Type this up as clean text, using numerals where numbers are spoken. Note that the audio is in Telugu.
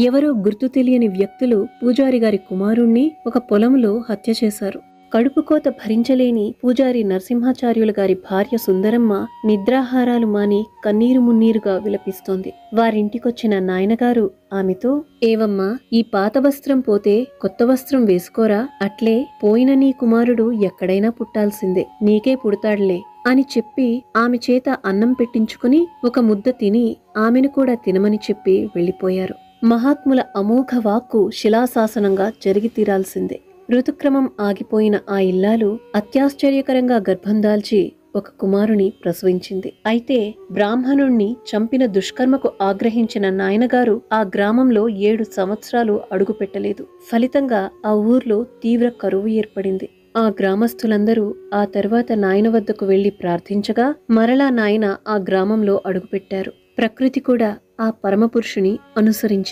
ఎవరో గుర్తు తెలియని వ్యక్తులు పూజారి గారి కుమారుణ్ణి ఒక పొలంలో హత్య చేశారు. కడుపుకోత భరించలేని పూజారి నరసింహాచార్యులు గారి భార్య సుందరమ్మ నిద్రాహారాలు మాని కన్నీరు మున్నీరుగా విలపిస్తోంది. వారింటికొచ్చిన నాయనగారు ఆమెతో, ఏవమ్మా, ఈ పాత వస్త్రం పోతే కొత్త వస్త్రం వేసుకోరా, అట్లే పోయిన నీ కుమారుడు ఎక్కడైనా పుట్టాల్సిందే, నీకే పుడతాడులే అని చెప్పి ఆమె చేత అన్నం పెట్టించుకుని ఒక ముద్ద తిని ఆమెను కూడా తినమని చెప్పి వెళ్లిపోయారు. మహాత్ముల అమోఘ వాక్కు శిలాశాసనంగా జరిగి తీరాల్సిందే. ఋతుక్రమం ఆగిపోయిన ఆ ఇల్లాలు అత్యాశ్చర్యకరంగా గర్భం దాల్చి ఒక కుమారుని ప్రసవించింది. అయితే బ్రాహ్మణుణ్ణి చంపిన దుష్కర్మకు ఆగ్రహించిన నాయనగారు ఆ గ్రామంలో 7 సంవత్సరాలు అడుగుపెట్టలేదు. ఫలితంగా ఆ ఊర్లో తీవ్ర కరువు ఏర్పడింది. ఆ గ్రామస్తులందరూ ఆ తర్వాత నాయన వద్దకు వెళ్లి ప్రార్థించగా మరలా నాయన ఆ గ్రామంలో అడుగుపెట్టారు. ప్రకృతి కూడా ఆ పరమపురుషుని అనుసరించింది.